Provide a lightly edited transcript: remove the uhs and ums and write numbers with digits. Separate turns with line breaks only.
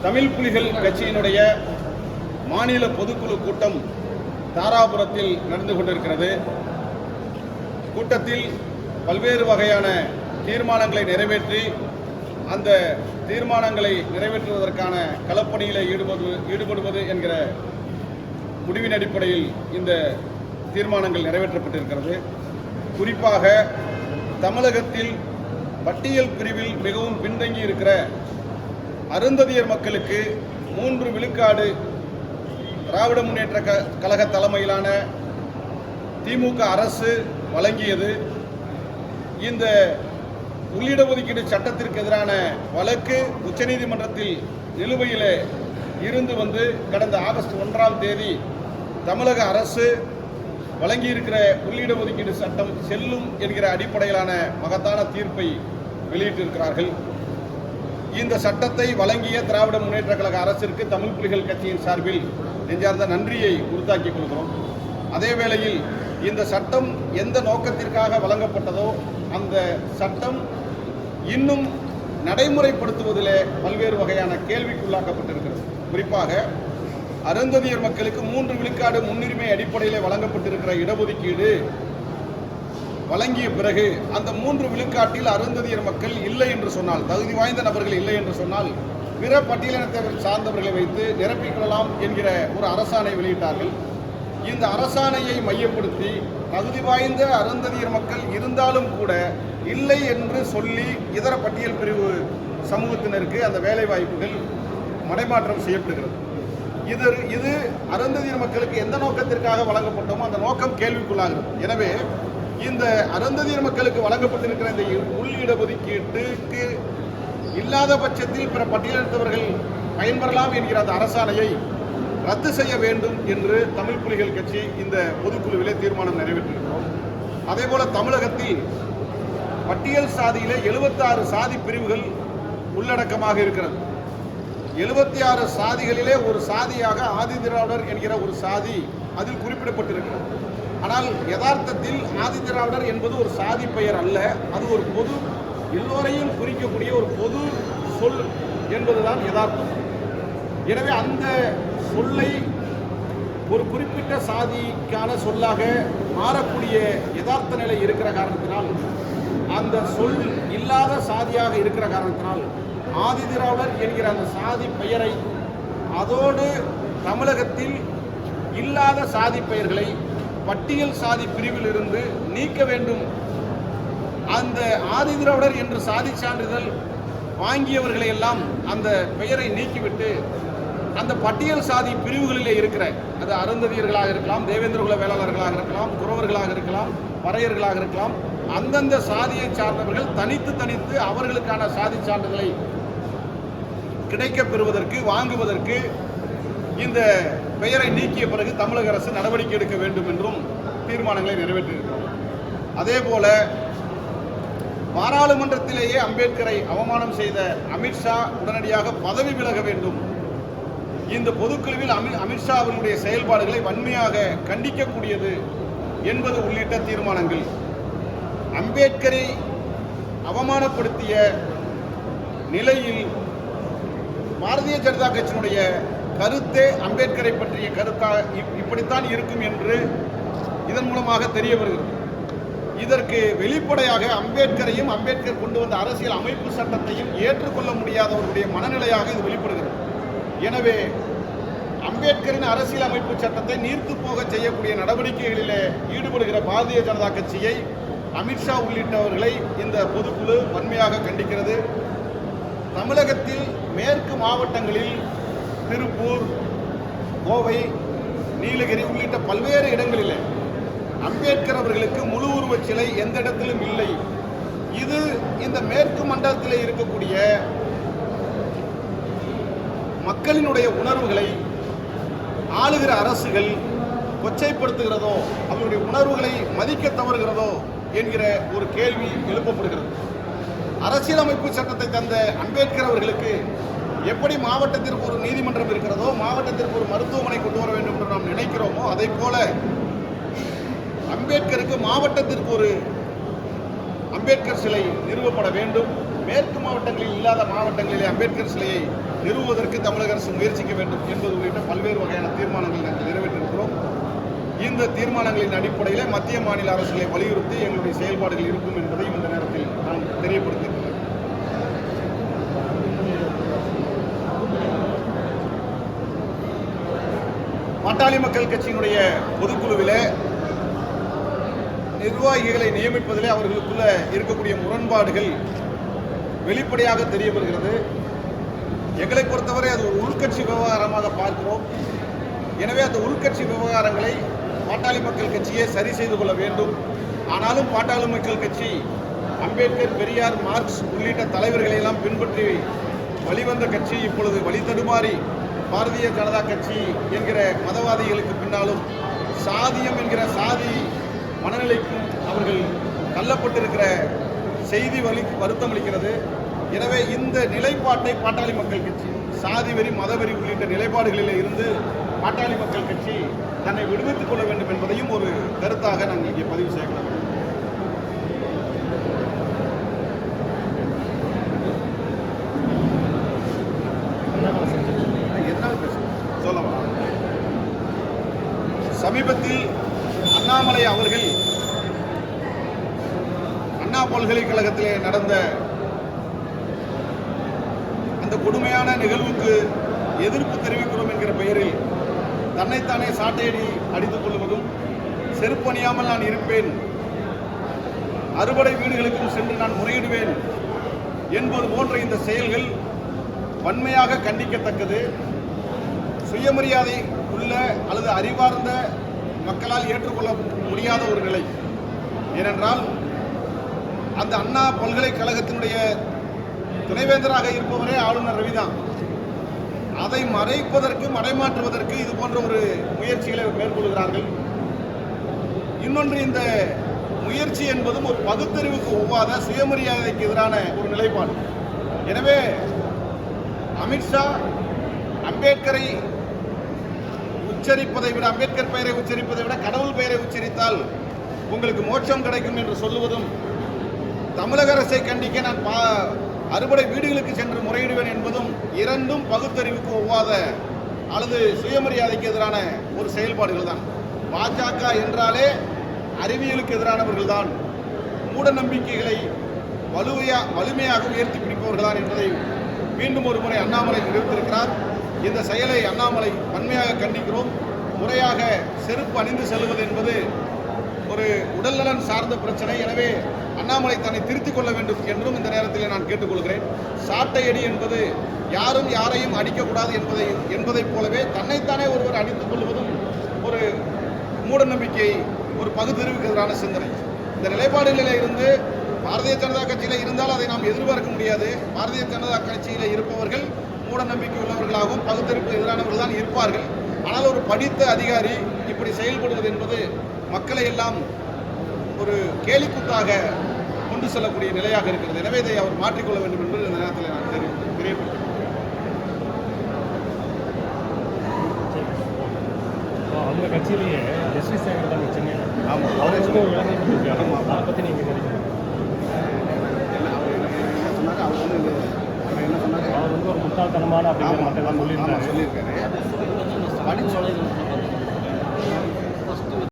தமிழ் புலிகள் கட்சியினுடைய மாநில பொதுக்குழு கூட்டம் தாராபுரத்தில் நடந்து கொண்டிருக்கிறது. கூட்டத்தில் பல்வேறு வகையான தீர்மானங்களை நிறைவேற்றி அந்த தீர்மானங்களை நிறைவேற்றுவதற்கான களப்பணியில் ஈடுபடுவது என்கிற முடிவின் அடிப்படையில் இந்த தீர்மானங்கள் நிறைவேற்றப்பட்டிருக்கிறது. குறிப்பாக தமிழகத்தில் பட்டியல் பிரிவில் மிகவும் பின்தங்கி இருக்கிற அருந்ததியர் மக்களுக்கு 3 விழுக்காடு திராவிட முன்னேற்ற கழக தலைமையிலான திமுக அரசு வழங்கியது. இந்த உள்ளிட ஒதுக்கீடு சட்டத்திற்கு எதிரான வழக்கு உச்சநீதிமன்றத்தில் நிலுவையில் இருந்து வந்து கடந்த ஆகஸ்ட் 1ஆம் தேதி தமிழக அரசு வழங்கியிருக்கிற உள்ளிட ஒதுக்கீடு சட்டம் செல்லும் என்கிற அடிப்படையிலான மகத்தான தீர்ப்பை வெளியிட்டிருக்கிறார்கள். இந்த சட்டத்தை வழங்கிய திராவிட முன்னேற்ற கழக அரசிற்கு தமிழ் புலிகள் கட்சியின் சார்பில் நெஞ்சார்ந்த நன்றியை உறுத்தாக்கிக் கொள்கிறோம். அதே வேளையில் இந்த சட்டம் எந்த நோக்கத்திற்காக வழங்கப்பட்டதோ அந்த சட்டம் இன்னும் நடைமுறைப்படுத்துவதிலே பல்வேறு வகையான கேள்விக்குள்ளாக்கப்பட்டிருக்கிறது. குறிப்பாக அருந்ததியர் மக்களுக்கு 3 விழுக்காடு முன்னுரிமை அடிப்படையில் வழங்கப்பட்டிருக்கிற இடஒதுக்கீடு வழங்கிய பிறகு அந்த 3 விழுக்காட்டில் அருந்ததியர் மக்கள் இல்லை என்று சொன்னால், தகுதி வாய்ந்த நபர்கள் இல்லை என்று சொன்னால், பிற பட்டியலினத்தை சார்ந்தவர்களை வைத்து நிரப்பிக்கொள்ளலாம் என்கிற ஒரு அரசாணை வெளியிட்டார்கள். இந்த அரசாணையை மையப்படுத்தி தகுதி வாய்ந்த அருந்ததியர் மக்கள் இருந்தாலும் கூட இல்லை என்று சொல்லி இதர பட்டியல் பிரிவு சமூகத்தினருக்கு அந்த வேலை வாய்ப்புகள் மடைமாற்றம் செய்யப்படுகிறது. இது அருந்ததியர் மக்களுக்கு எந்த நோக்கத்திற்காக வழங்கப்பட்டோமோ அந்த நோக்கம் கேள்விக்குள்ளாகிறது. எனவே இந்த அருந்ததியர் மக்களுக்கு வழங்கப்பட்டிருக்கிற இந்த உள்ளிட ஒதுக்கீட்டுக்கு இல்லாத பட்சத்தில் பிற பட்டியலினத்தவர்கள் பயன்பெறலாம் என்கிற அந்த அரசாணையை ரத்து செய்ய வேண்டும் என்று தமிழ் புலிகள் கட்சி இந்த பொதுக்குழுவிலே தீர்மானம் நிறைவேற்றியிருக்கிறோம். அதேபோல தமிழகத்தில் பட்டியல் சாதியிலே 76 சாதி பிரிவுகள் உள்ளடக்கமாக இருக்கிறது. 76 சாதிகளிலே ஒரு சாதியாக ஆதிதிராவிடர் என்கிற ஒரு சாதி அதில் குறிப்பிடப்பட்டிருக்கிறது. ஆனால் யதார்த்தத்தில் ஆதிதிராவிடர் என்பது ஒரு சாதி பெயர் அல்ல, அது ஒரு பொது எல்லோரையும் குறிக்கக்கூடிய ஒரு பொது சொல் என்பதுதான் யதார்த்தம். எனவே அந்த சொல்லை ஒரு குறிப்பிட்ட சாதிக்கான சொல்லாக மாறக்கூடிய யதார்த்த நிலை இருக்கிற காரணத்தினால், அந்த சொல் இல்லாத சாதியாக இருக்கிற காரணத்தினால் ஆதிதிராவிடர் என்கிற அந்த சாதி பெயரை அதோடு தமிழகத்தில் இல்லாத சாதி பெயர்களை பட்டியல் சாதி பிரிவில் இருந்து நீக்க வேண்டும். அந்த ஆதிதிராவிடர் என்று சாதி சான்றிதழ் வாங்கியவர்களை எல்லாம் அந்த பெயரை நீக்கிவிட்டு அந்த பட்டியல் சாதி பிரிவுகளிலே இருக்கிற, அது அருந்ததியர்களாக இருக்கலாம், தேவேந்திரகுல வேளாளர்களாக இருக்கலாம், குறவர்களாக இருக்கலாம், பறையர்களாக இருக்கலாம், அந்தந்த சாதியை சார்ந்தவர்கள் தனித்து அவர்களுக்கான சாதி சான்றிதழை கிடைக்கப் பெறுவதற்கு வாங்குவதற்கு இந்த பெயரை நீக்கிய பிறகு தமிழக அரசு நடவடிக்கை எடுக்க வேண்டும் என்றும் தீர்மானங்களை நிறைவேற்றியிருக்கிறோம். அதேபோல பாராளுமன்றத்திலேயே அம்பேத்கரை அவமானம் செய்த அமித்ஷா உடனடியாக பதவி விலக வேண்டும். இந்த பொதுக்குழுவில் அமித்ஷா அவர்களுடைய செயல்பாடுகளை வன்மையாக கண்டிக்கக்கூடியது என்பது உள்ளிட்ட தீர்மானங்கள். அம்பேத்கரை அவமானப்படுத்திய நிலையில் பாரதிய ஜனதா கட்சியினுடைய கருத்தே அம்பேத்கரை பற்றிய கருத்தாக இப்படித்தான் இருக்கும் என்று இதன் மூலமாக தெரிய வருகிறது. இதற்கு வெளிப்படையாக அம்பேத்கரையும் அம்பேத்கர் கொண்டு வந்த அரசியல் அமைப்பு சட்டத்தையும் ஏற்றுக்கொள்ள முடியாதவர்களுடைய மனநிலையாக இது வெளிப்படுகிறது. எனவே அம்பேத்கரின் அரசியல் அமைப்பு சட்டத்தை நீர்த்து போக செய்யக்கூடிய நடவடிக்கைகளிலே ஈடுபடுகிற பாரதிய ஜனதா கட்சியை அமித்ஷா உள்ளிட்டவர்களை இந்த பொதுக்குழு வன்மையாக கண்டிக்கிறது. தமிழகத்தில் மேற்கு மாவட்டங்களில் திருப்பூர், கோவை, நீலகிரி உள்ளிட்ட பல்வேறு இடங்களில் அம்பேத்கர் அவர்களுக்கு முழு உருவச் சிலை எந்த இடத்திலும் இல்லை. இது இந்த மேற்கு மண்டலத்தில் இருக்கக்கூடிய மக்களினுடைய உணர்வுகளை ஆளுகிற அரசுகள் கொச்சைப்படுத்துகிறதோ, அவர்களுடைய உணர்வுகளை மதிக்க தவறுகிறதோ என்கிற ஒரு கேள்வி எழுப்பப்படுகிறது. அரசியலமைப்பு சட்டத்தை தந்த அம்பேத்கர் அவர்களுக்கு எப்படி மாவட்டத்திற்கு ஒரு நீதிமன்றம் இருக்கிறதோ, மாவட்டத்திற்கு ஒரு மருத்துவமனை கொண்டு வர வேண்டும் என்று நாம் நினைக்கிறோமோ, அதை போல அம்பேத்கருக்கு மாவட்டத்திற்கு ஒரு அம்பேத்கர் சிலை நிறுவப்பட வேண்டும். மேற்கு மாவட்டங்களில் இல்லாத மாவட்டங்களிலே அம்பேத்கர் சிலையை நிறுவுவதற்கு தமிழக அரசு முயற்சிக்க வேண்டும் என்பது உள்ளிட்ட பல்வேறு வகையான தீர்மானங்களை நாங்கள் நிறைவேற்றிருக்கிறோம். இந்த தீர்மானங்களின் அடிப்படையில் மத்திய மாநில அரசுகளை வலியுறுத்தி எங்களுடைய செயல்பாடுகள் இருக்கும் என்பதையும் இந்த நேரத்தில் நான் தெரியப்படுத்துகிறேன். பாட்டாளி மக்கள் கட்சியினுடைய பொதுக்குழுவில் நிர்வாகிகளை நியமிப்பதிலே அவர்களுக்குள்ள இருக்கக்கூடிய முரண்பாடுகள் வெளிப்படையாக தெரிய வருகிறது. எங்களை பொறுத்தவரை அது ஒரு உள்கட்சி விவகாரமாக பார்க்கிறோம். எனவே அந்த உள்கட்சி விவகாரங்களை பாட்டாளி மக்கள் கட்சியே சரி செய்து கொள்ள வேண்டும். ஆனாலும் பாட்டாளி மக்கள் கட்சி அம்பேத்கர், பெரியார், மார்க்ஸ் உள்ளிட்ட தலைவர்களை எல்லாம் பின்பற்றி வழிவந்த கட்சி இப்பொழுது வழி தடுமாறி பாரதிய ஜனதா கட்சி என்கிற மதவாதிகளுக்கு பின்னாலும் சாதியம் என்கிற சாதி மனநிலைக்கும் அவர்கள் தள்ளப்பட்டிருக்கிற செய்தி வருத்தம் அளிக்கிறது. எனவே இந்த நிலைப்பாட்டை பாட்டாளி மக்கள் கட்சி சாதி வெறி, மதவெறி உள்ளிட்ட நிலைப்பாடுகளில் இருந்து பாட்டாளி மக்கள் கட்சி தன்னை விடுவித்துக் கொள்ள வேண்டும் என்பதையும் ஒரு கருத்தாக நாங்கள் இங்கே பதிவு செய்யலாம். சமீபத்தில் அண்ணாமலை அவர்கள் அண்ணா பல்கலைக்கழகத்திலே நடந்த அந்த கொடுமையான நிகழ்வுக்கு எதிர்ப்பு தெரிவிக்கிறோம் என்கிற பெயரில் தன்னைத்தானே சாட்டையடி அடித்துக் கொள்வதும், செருப்பணியாமல் நான் இருப்பேன், அறுபடை வீடுகளுக்கும் சென்று நான் முறையிடுவேன் என்பது போன்ற இந்த செயல்கள் வன்மையாக கண்டிக்கத்தக்கது. சுயமரியாதை உள்ள அல்லது அறிவார்ந்த மக்களால் ஏற்றுக்கொள்ள முடியாத ஒரு நிலை. ஏனென்றால் அந்த அண்ணா பல்கலைக்கழகத்தினுடைய துணைவேந்தராக இருப்பவரே ஆளுநர் ரவிதான். அதை மறைப்பதற்கு, மறைமாற்றுவதற்கு இது போன்ற ஒரு முயற்சிகளை மேற்கொள்கிறார்கள். இன்னொன்று, இந்த முயற்சி என்பதும் ஒரு பகுத்தறிவுக்கு ஒவ்வாத சுயமரியாதைக்கு எதிரான ஒரு நிலைப்பாடு. எனவே அமித்ஷா அம்பேத்கரை உச்சரிப்பதை விட, அம்பேத்கர் பெயரை உச்சரிப்பதை விட கடவுள் பெயரை உச்சரித்தால் உங்களுக்கு மோட்சம் கிடைக்கும் என்று சொல்லுவதும், தமிழக அரசை கண்டிக்க நான் அறுபடை வீடுகளுக்கு சென்று முறையிடுவேன் என்பதும் இரண்டும் பகுத்தறிவுக்கு ஒவ்வாத அல்லது சுயமரியாதைக்கு எதிரான ஒரு செயல்பாடுகள் தான். பாஜக என்றாலே அறிவியலுக்கு எதிரானவர்கள் தான், மூட நம்பிக்கைகளை வலிமையாக உயர்த்தி பிடிப்பவர்கள் தான் என்பதை மீண்டும் ஒரு முறை அண்ணாமலை நிரூபித்திருக்கிறார். இந்த செயலை அண்ணாமலை வன்மையாக கண்டிக்கிறோம். முறையாக செருப்பு அணிந்து செல்வது என்பது ஒரு உடல்நலன் சார்ந்த பிரச்சனை. எனவே அண்ணாமலை தன்னை திருத்திக் கொள்ள வேண்டும் என்றும் இந்த நேரத்தில் நான் கேட்டுக்கொள்கிறேன். சாட்டையடி என்பது யாரும் யாரையும் அடிக்கக்கூடாது என்பதைப் போலவே தன்னைத்தானே ஒருவர் அடித்துக் கொள்வதும் ஒரு மூட நம்பிக்கை, ஒரு பகுத்தறிவுக்கு எதிரான சிந்தனை. இந்த நிலைப்பாடுகளில் இருந்து பாரதிய ஜனதா கட்சியில் இருந்தால் அதை நாம் எதிர்பார்க்க முடியாது. பாரதிய ஜனதா கட்சியில் இருப்பவர்கள் மூட நம்பிக்கை உள்ளவர்களாகவும் பகுத்தறிவுக்கு எதிரானவர்கள் தான் இருப்பார்கள். ஆனால் ஒரு படித்த அதிகாரி இப்படி செயல்படுவது என்பது மக்களை எல்லாம் ஒரு கேலிக்கூத்தாக கொண்டு செல்லக்கூடிய நிலையாக இருக்கிறது. எனவே இதை அவர் மாற்றிக்கொள்ள வேண்டும் என்று இந்த நேரத்தில் நான் தெரியப்படுத்துகிறேன்.
அவங்க கட்சியிலேயே ஜஸ்டிஸ் சேகர் தான் சென்னையில்.
ஆமாம்,
அவரை அதை பற்றி நீங்கள்
சொன்னாங்க. அவர் என்ன சொன்னாங்க,
அவர் ஒரு முட்டாள்தனமான அப்படிங்கிற மட்டும் சொல்லியிருக்காரு.
படிச்சு